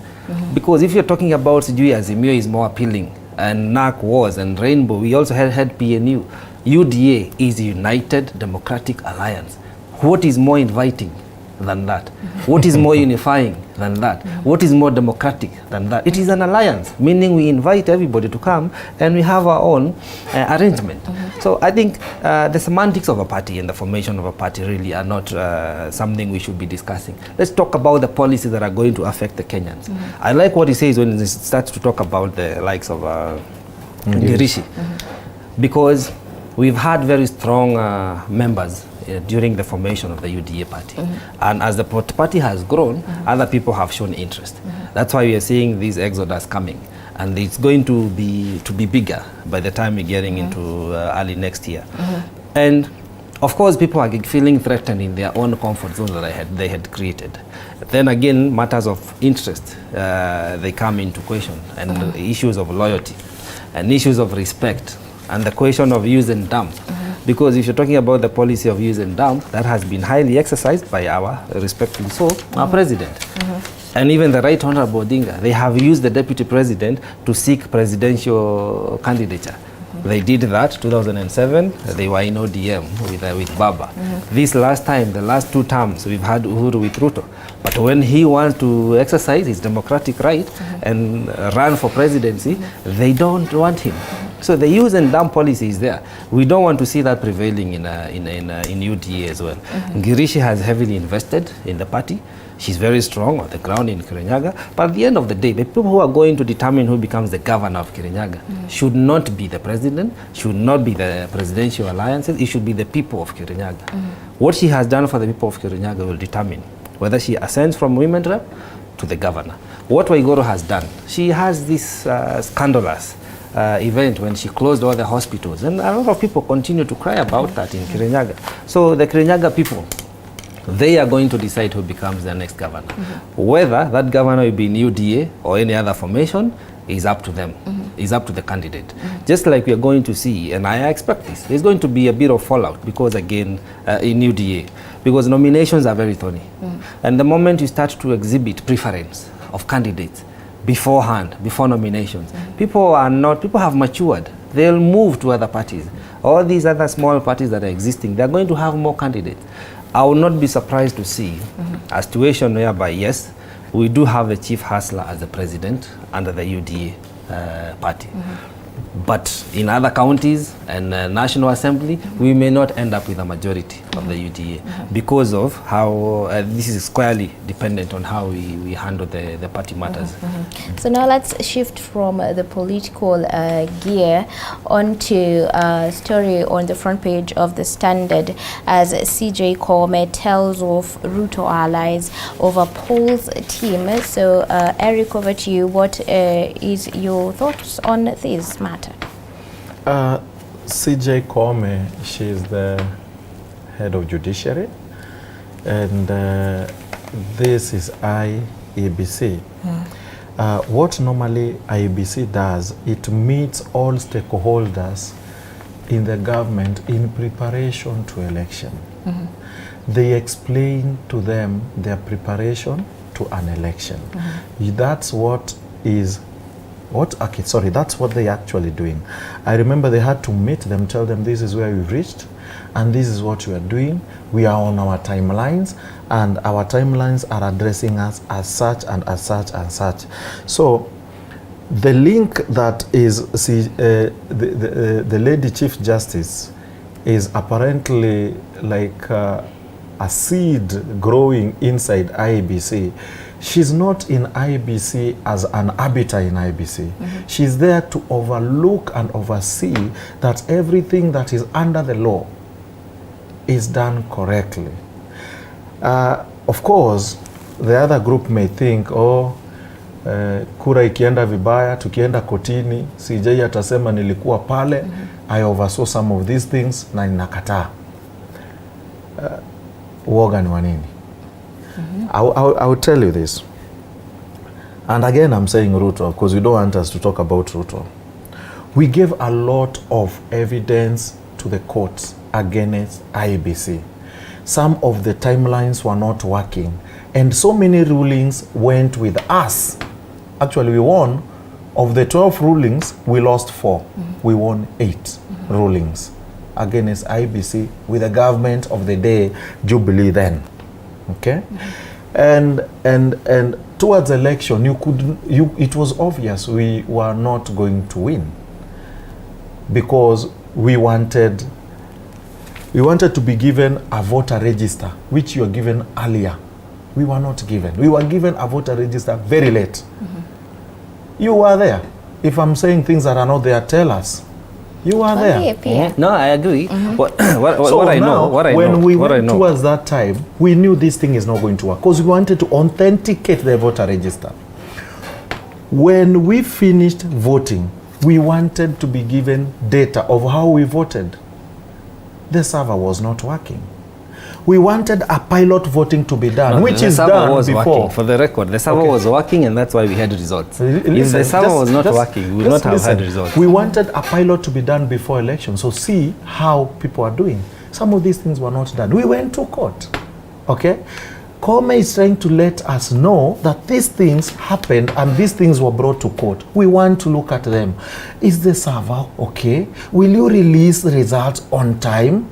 Because if you're talking about Sijui Azimio is more appealing, and NAC was, and Rainbow, we also had PNU. UDA is United Democratic Alliance. What is more inviting? than that? What is more unifying than that? What is more democratic than that? It is an alliance, meaning we invite everybody to come and we have our own arrangement. So I think the semantics of a party and the formation of a party really are not something we should be discussing. Let's talk about the policies that are going to affect the Kenyans. I like what he says when he starts to talk about the likes of Ngirishi, because we've had very strong members during the formation of the UDA party. And as the party has grown, other people have shown interest. That's why we are seeing these exodus coming. And it's going to be bigger by the time we're getting into early next year. And of course, people are feeling threatened in their own comfort zone that they had created. Then again, matters of interest, they come into question, and issues of loyalty, and issues of respect, and the question of use and dump. Because if you're talking about the policy of use and dump, that has been highly exercised by our, respectfully so, our president. And even the Right Honorable Odinga, they have used the deputy president to seek presidential candidature. They did that 2007. They were in ODM with BAMBA. This last time, the last 2 terms, we've had Uhuru with Ruto. But when he wants to exercise his democratic right and run for presidency, they don't want him. So the use and dump policy is there. We don't want to see that prevailing in UDA as well. Ngirishi has heavily invested in the party. She's very strong on the ground in Kirinyaga. But at the end of the day, the people who are going to determine who becomes the governor of Kirinyaga should not be the president, should not be the presidential alliances. It should be the people of Kirinyaga. What she has done for the people of Kirinyaga will determine whether she ascends from women rep to the governor. What Waiguru has done, she has this scandalous event when she closed all the hospitals, and a lot of people continue to cry about that in Kirinyaga. So the Kirinyaga people, they are going to decide who becomes the next governor. Whether that governor will be in UDA or any other formation is up to them, is up to the candidate. Just like we are going to see, and I expect this, there's going to be a bit of fallout because again, in UDA, because nominations are very thorny. And the moment you start to exhibit preference of candidates beforehand, before nominations, people have matured. They'll move to other parties. All these other small parties that are existing, they're going to have more candidates. I will not be surprised to see a situation whereby, yes, we do have the chief hustler as the president under the UDA party. But in other counties and National Assembly, we may not end up with a majority of the UDA because of how this is squarely dependent on how we handle the party matters. So now let's shift from the political gear onto a story on the front page of the Standard as CJ Kome tells of Ruto allies over polls team. So Eric, over to you. What is your thoughts on this matter? CJ Kome, she is the head of judiciary, and this is IEBC. What normally IEBC does, it meets all stakeholders in the government in preparation to election. They explain to them their preparation to an election. That's what is that's what they're actually doing. I remember they had to meet them, tell them this is where we've reached and this is what we are doing. We are on our timelines and our timelines are addressing us as such and as such and such. So the link that is the Lady Chief Justice is apparently like a seed growing inside IEBC. She's not in IEBC as an arbiter in IEBC. She's there to overlook and oversee that everything that is under the law is done correctly. Of course, the other group may think, kura ikienda vibaya, tukienda kotini, CJ atasema nilikuwa pale, I oversaw some of these things, na ninakataa. Uoga ni wa nini? I will tell you this. And again, I'm saying Ruto, because you don't want us to talk about Ruto. We gave a lot of evidence to the courts against IEBC. Some of the timelines were not working. And so many rulings went with us. Actually, we won. Of the 12 rulings, we lost 4. We won 8 rulings against IEBC with the government of the day, Jubilee then. Okay, and towards election, it was obvious we were not going to win, because we wanted to be given a voter register, which you were given earlier. We were not given. We were given a voter register very late. You were there. If I'm saying things that are not there, tell us. You were there. No, I agree. What I know, when we went towards that time, we knew this thing is not going to work, because we wanted to authenticate the voter register. When we finished voting, we wanted to be given data of how we voted. The server was not working. We wanted a pilot voting to be done, which is done before. For the record, the server was working, and that's why we had results. If the server was not working, we would not have had results. We wanted a pilot to be done before election, so see how people are doing. Some of these things were not done. We went to court. Okay? Kome is trying to let us know that these things happened and these things were brought to court. We want to look at them. Is the server okay? Will you release the results on time?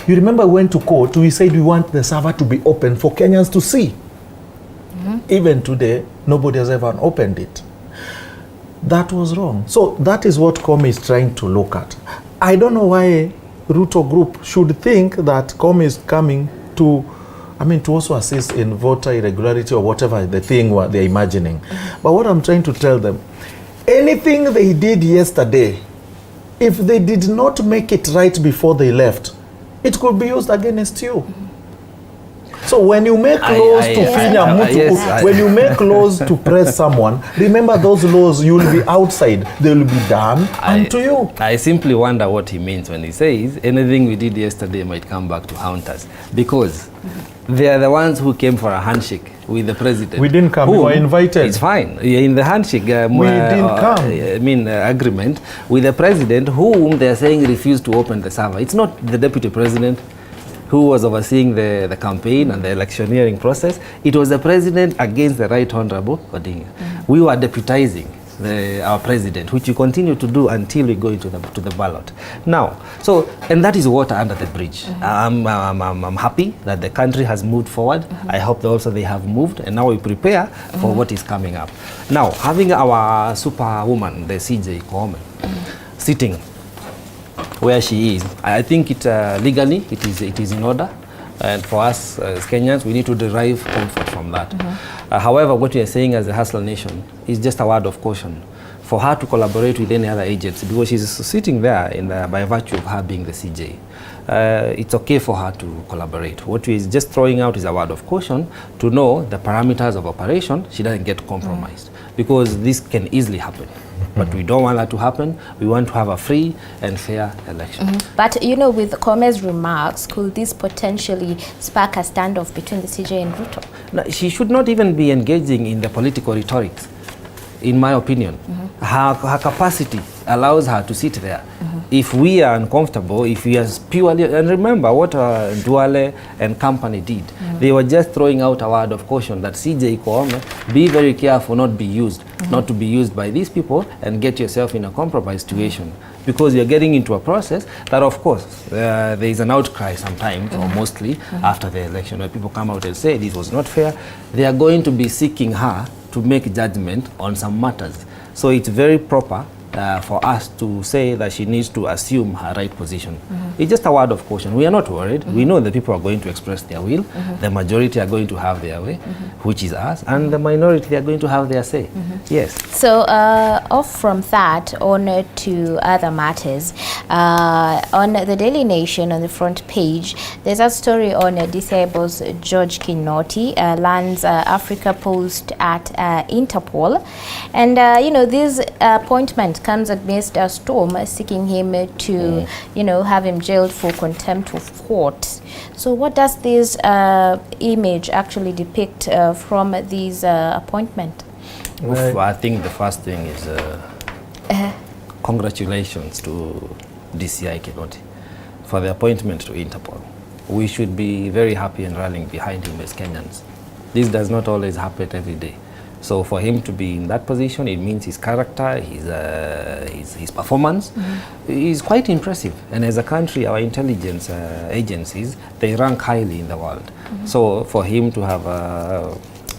You remember we went to court, we said we want the server to be open for Kenyans to see. Even today, nobody has ever opened it. That was wrong. So that is what Kome is trying to look at. I don't know why Ruto Group should think that Kome is coming to also assist in voter irregularity or whatever the thing they're imagining. But what I'm trying to tell them, anything they did yesterday, if they did not make it right before they left, it could be used against you. So when you make laws when you make laws to press someone, remember those laws, you will be outside. They will be done unto you. I simply wonder what he means when he says anything we did yesterday might come back to haunt us, because they are the ones who came for a handshake with the president. We didn't come. We were invited. It's fine. In the handshake, we didn't come. Agreement with the president, whom they are saying refused to open the server. It's not the deputy president who was overseeing the campaign and the electioneering process. It was the president against the Right Honorable Odinga. We were deputizing our president, which we continue to do until we go into the ballot. Now, and that is water under the bridge. I'm happy that the country has moved forward. I hope that also they have moved, and now we prepare for what is coming up. Now, having our superwoman, the CJ Kome, sitting where she is, I think legally it is in order. And for us as Kenyans, we need to derive comfort from that. However, what we are saying as a Hustler Nation is just a word of caution for her to collaborate with any other agency, because she's sitting there by virtue of her being the CJ. It's okay for her to collaborate. What we is just throwing out is a word of caution to know the parameters of operation. She doesn't get compromised, because this can easily happen. But we don't want that to happen. We want to have a free and fair election. But, with Kome's remarks, could this potentially spark a standoff between the CJ and Ruto? No, she should not even be engaging in the political rhetoric, in my opinion. Her capacity allows her to sit there. If we are uncomfortable, if we are purely, and remember what Duale and company did, they were just throwing out a word of caution that CJ Kome, be very careful not to be used by these people and get yourself in a compromised situation, because you're getting into a process that, of course, there is an outcry sometimes, or mostly after the election, where people come out and say this was not fair. They are going to be seeking her to make judgment on some matters. So it's very proper for us to say that she needs to assume her right position. It's just a word of caution. We are not worried. We know the people are going to express their will. The majority are going to have their way, which is us, and the minority are going to have their say. Yes. So off from that, on to other matters. On the Daily Nation, on the front page, there's a story on Disable's George Kinoti lands Africa post at Interpol. And, this appointment comes amidst a storm seeking him to, have him jailed for contempt of court. So what does this image actually depict from this appointment? I think the first thing is congratulations to DCI Kinoti for the appointment to Interpol. We should be very happy and rallying behind him as Kenyans. This does not always happen every day. So for him to be in that position, it means his character, his performance is quite impressive. And as a country, our intelligence agencies, they rank highly in the world. So for him to have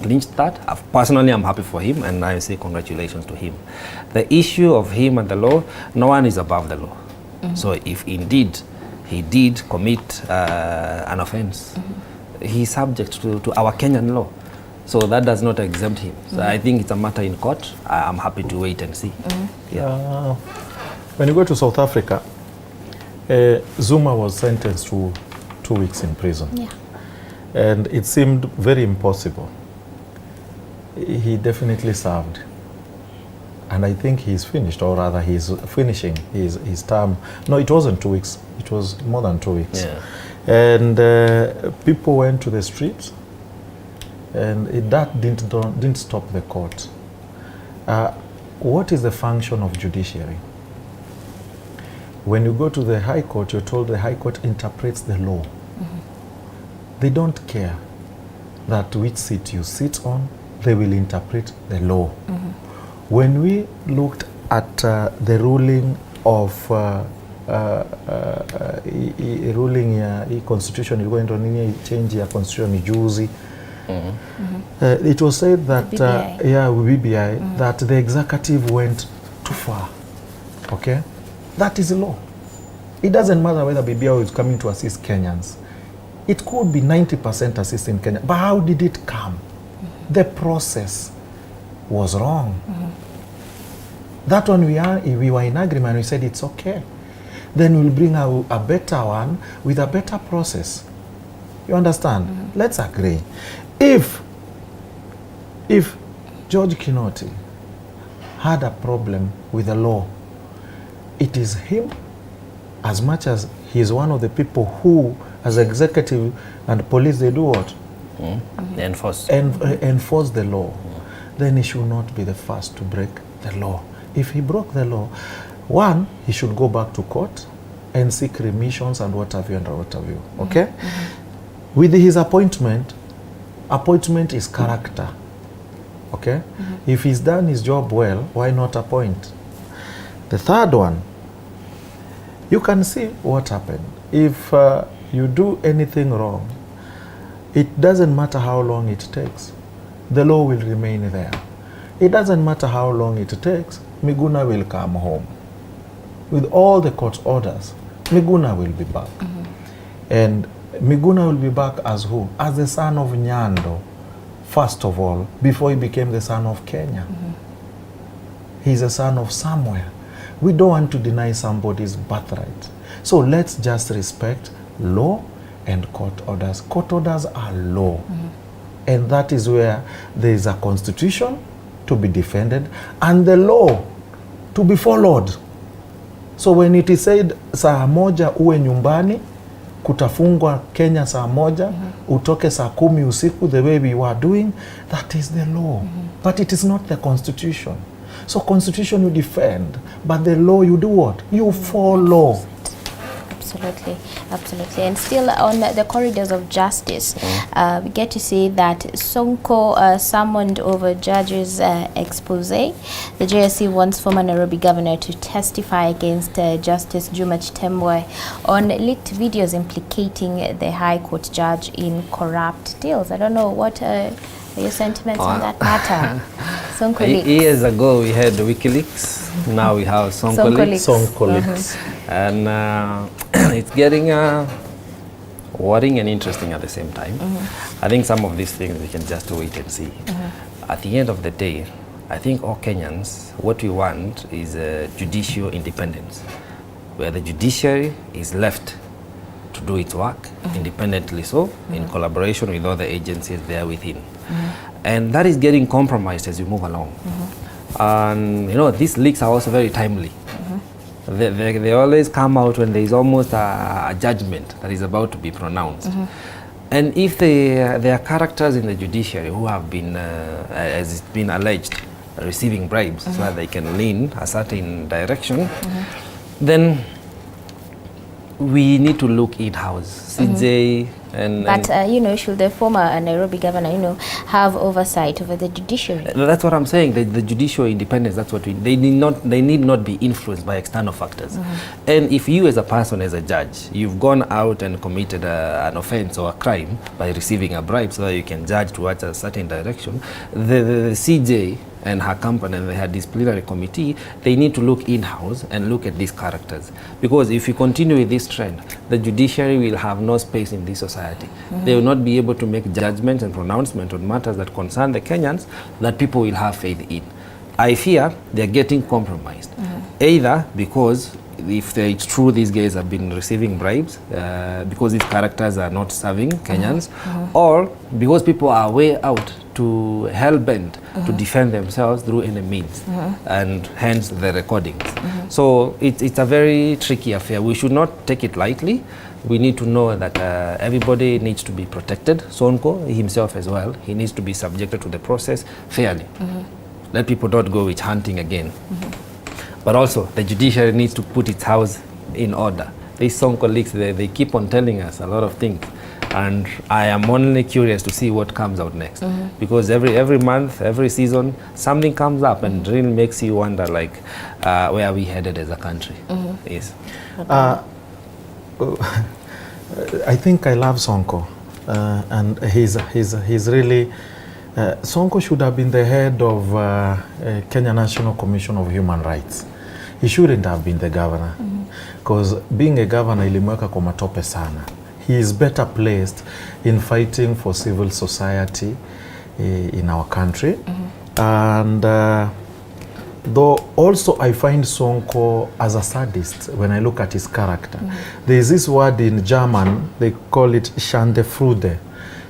lynched that, personally I'm happy for him, and I say congratulations to him. The issue of him and the law, no one is above the law. So if indeed he did commit an offense, he's subject to our Kenyan law. So that does not exempt him. So I think it's a matter in court. I'm happy to wait and see. When you go to South Africa, Zuma was sentenced to 2 weeks in prison. Yeah. And it seemed very impossible. He definitely served. And I think he's finished, or rather he's finishing his term. No, it wasn't 2 weeks. It was more than 2 weeks. Yeah. And people went to the streets, and that didn't stop the court. What is the function of judiciary? When you go to the High Court, you're told the High Court interprets the law. They don't care that which seat you sit on, they will interpret the law. When we looked at the ruling of ruling ya constitution ilikuwa ndio nini change ya constitution juzi, it was said that BBI that the executive went too far. Okay, that is law. It doesn't matter whether BBI is coming to assist Kenyans. It could be 90% assist in Kenya, but how did it come? The process was wrong. That one we were in agreement. We said it's okay. Then we'll bring a better one with a better process. You understand? Let's agree. If George Kinoti had a problem with the law, it is him, as much as he is one of the people who, as executive and police, they do what? Enforce the law. Then he should not be the first to break the law. If he broke the law, one, he should go back to court and seek remissions and what have you and what have you. Okay? With his appointment is character. Okay? If he's done his job well, why not appoint? The third one, you can see what happened. If you do anything wrong, it doesn't matter how long it takes. The law will remain there. It doesn't matter how long it takes, Miguna will come home. With all the court orders, Miguna will be back. And Miguna will be back as who? As the son of Nyando, first of all, before he became the son of Kenya. He's a son of somewhere. We don't want to deny somebody's birthright. So let's just respect law and court orders. Court orders are law. And that is where there is a constitution to be defended and the law to be followed. So when it is said saa moja uwe nyumbani, kutafungwa Kenya saa moja, utoke saa 10 usiku, the way we were doing, that is the law. But it is not the constitution. So constitution you defend, but the law you do what? You follow. Absolutely, absolutely. And still on the corridors of justice, we get to see that Sonko summoned over judges' expose. The JSC wants former Nairobi governor to testify against Justice Juma Chitembwe on leaked videos implicating the High Court judge in corrupt deals. I don't know, what are your sentiments on that matter? Sonko leaks. Years ago we had WikiLeaks, now we have Sonko leaks. Sonko leaks. And it's getting worrying and interesting at the same time. I think some of these things we can just wait and see. At the end of the day, I think all Kenyans, what we want is judicial independence, where the judiciary is left to do its work independently, so in collaboration with other agencies there within. And that is getting compromised as we move along. And you know, these leaks are also very timely. They always come out when there is almost a judgment that is about to be pronounced. And if there are characters in the judiciary who have been, as it's been alleged, receiving bribes so that they can lean a certain direction, then we need to look in-house. CJ But you know, should the former Nairobi governor, you know, have oversight over the judiciary? That's what I'm saying. The judicial independence. That's what they need not be influenced by external factors. And if you, as a person, as a judge, you've gone out and committed an offense or a crime by receiving a bribe so that you can judge towards a certain direction, the CJ and her company and her disciplinary committee, they need to look in-house and look at these characters. Because if you continue with this trend, the judiciary will have no space in this society. They will not be able to make judgments and pronouncements on matters that concern the Kenyans that people will have faith in. I fear they're getting compromised. Either because if it's true these guys have been receiving bribes because these characters are not serving Kenyans, or because people are way out to hell-bent to defend themselves through any means, and hence the recordings. So it's a very tricky affair. We should not take it lightly. We need to know that everybody needs to be protected. Sonko himself as well, he needs to be subjected to the process fairly. Let people not go witch hunting again. But also, the judiciary needs to put its house in order. These Sonko leaks, they keep on telling us a lot of things. And I am only curious to see what comes out next. Because every month, every season, something comes up and really makes you wonder, like, where are we headed as a country? Yes. I think I love Sonko. And he's really... Sonko should have been the head of Kenya National Commission of Human Rights. He shouldn't have been the governor. Because being a governor, ilimweka kwa matope sana. He is better placed in fighting for civil society in our country. And though also I find Sonko as a sadist when I look at his character. There is this word in German, they call it Schadenfreude.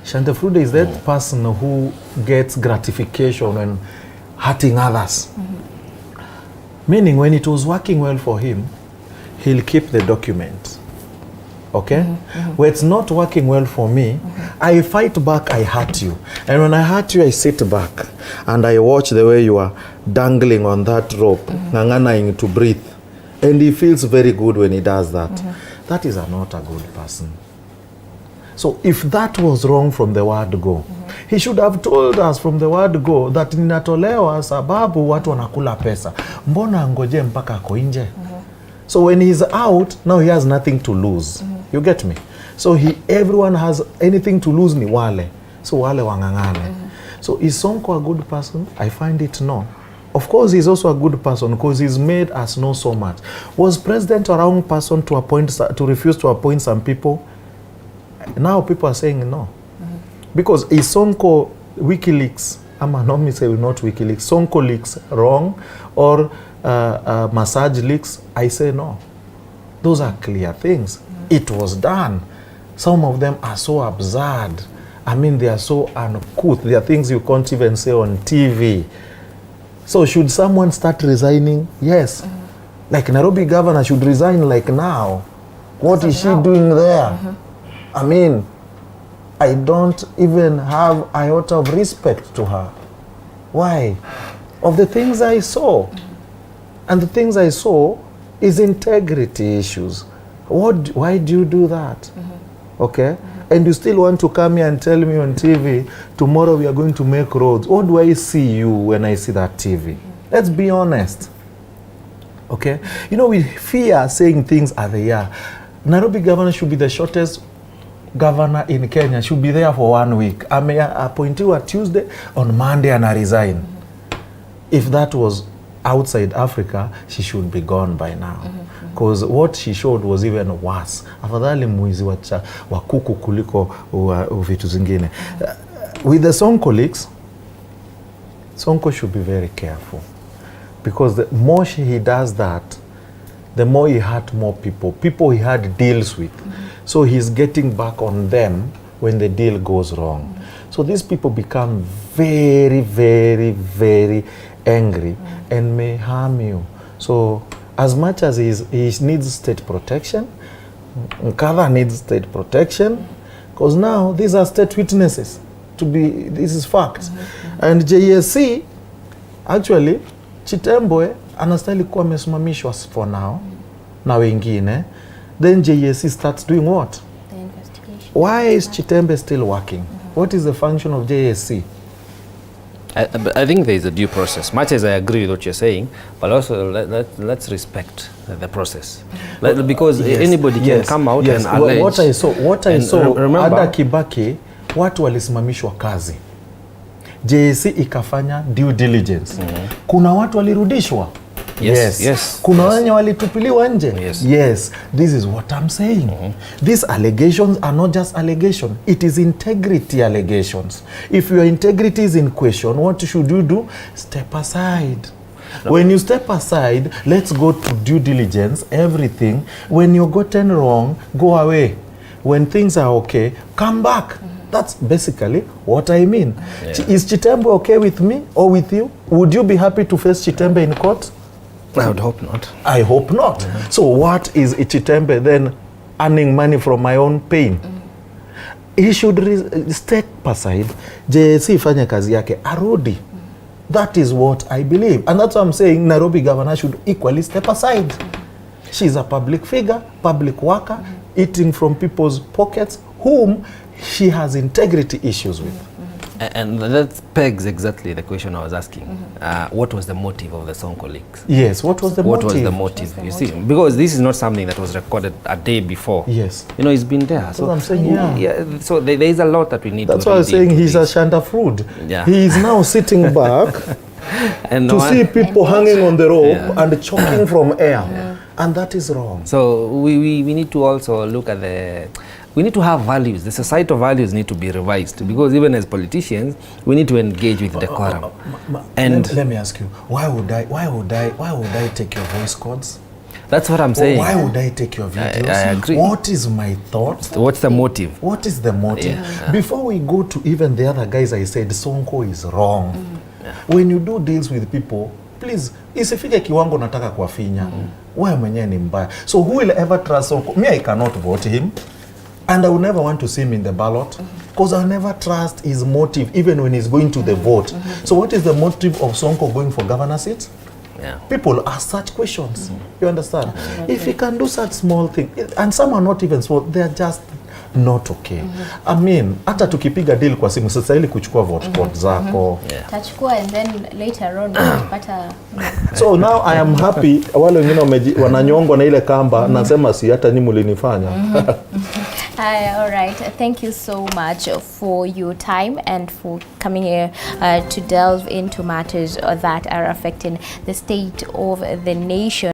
Schadenfreude is that person who gets gratification when hurting others. Meaning when it was working well for him, he'll keep the document. Okay? When it's not working well for me, I fight back, I hurt you. And when I hurt you, I sit back and I watch the way you are dangling on that rope, nganganaing to breathe. And he feels very good when he does that. That is not a good person. So if that was wrong from the word go, he should have told us from the word go that ninatolewa sababu watu wanakula pesa. Mbona ngoje mpaka ako nje? So when he's out, now he has nothing to lose. You get me? So everyone has anything to lose ni wale. So wale wangangane. So is Sonko a good person? I find it no. Of course, he's also a good person because he's made us know so much. Was President a wrong person to refuse to appoint some people? Now people are saying no. Because is Sonko WikiLeaks, not me say not WikiLeaks, Sonko leaks wrong, or massage leaks? I say no. Those are clear things. It was done. Some of them are so absurd. I mean, they are so uncouth. They are things you can't even say on TV. So should someone start resigning? Yes. Like Nairobi governor should resign like now. What is she doing there? I mean, I don't even have a iota of respect to her. Why? Of the things I saw. And the things I saw is integrity issues. Why do you do that? Okay? And you still want to come here and tell me on TV, tomorrow we are going to make roads. What do I see you when I see that TV? Let's be honest. Okay? You know, we fear saying things as they are. Nairobi governor should be the shortest governor in Kenya, should be there for 1 week. I may appoint you on Tuesday, on Monday and I resign. If that was outside Africa, she should be gone by now. Because what she showed was even worse. Afadhali mwizi wa kuku kuliko vitu zingine. With the Sonko leaks, Sonko should be very careful. Because the more he does that, the more he hurt more people. People he had deals with. So he's getting back on them when the deal goes wrong. So these people become very, very, very angry and may harm you. So as much as he needs state protection, Nkala needs state protection, because now these are state witnesses. This is fact. And JSC, actually, Chitembwe anastahili kuwa amesimamishwa for now, na wengine, then JSC starts doing what? The investigation. Why is Chitembe still working? What is the function of JSC? I think there is a due process. Much as I agree with what you're saying, but also let's respect the process. Because anybody can come out and allege. What I saw, Ada Kibaki, watu walisimamishwa kazi. JSC ikafanya due diligence. Kuna watu walirudishwa. Yes. Kuna wenye walitupiliwa nje. Yes. This is what I'm saying. These allegations are not just allegations. It is integrity allegations. If your integrity is in question, what should you do? Step aside. When you step aside, let's go to due diligence, everything. When you're gotten wrong, go away. When things are okay, come back. That's basically what I mean. Is Chitembe okay with me or with you? Would you be happy to face Chitembe in court? I would hope not. I hope not. So what is Chitembe then earning money from my own pain? He should step aside. JSC ifanye kazi yake arudi. That is what I believe. And that's why I'm saying Nairobi governor should equally step aside. She's a public figure, public worker, eating from people's pockets, whom she has integrity issues with. And that pegs exactly the question I was asking. What was the motive of the Sonko leaks? Yes, what was the motive? What was the motive? You see, because this is not something that was recorded a day before. Yes. You know, it's been there. That's what I'm saying, so there is a lot that we need That's to why I was saying he's a shanda fruit. He is now sitting back and to see people hanging on the rope and choking from air. And that is wrong. So we need to also look at we need to have values. The societal values need to be revised, because even as politicians, we need to engage with decorum. And let me ask you, why would I take your voice calls? That's what I'm saying. Why would I take your videos? I agree. What is my thought? What's the motive? What is the motive? Before we go to even the other guys, I said Sonko is wrong. When you do deals with people, please, isifike kiwango nataka kuwafinya. Wewe mwenyewe ni mbaya. So who will ever trust Sonko? Me, I cannot vote him. And I will never want to see him in the ballot, because I'll never trust his motive, even when he's going to the vote. So what is the motive of Sonko going for governor seat? People ask such questions. You understand? If he can do such small thing, and some are not even small, they are just not okay. I mean, hata tukipiga deal kwa simu, sasa ili kuchukua vote code zako. Tachukua and then later on utapata. So now I am happy wale wengine wananyongwa na ile kamba, nasema si hata ni mlinifanya. All right. Thank you so much for your time and for coming here to delve into matters that are affecting the state of the nation.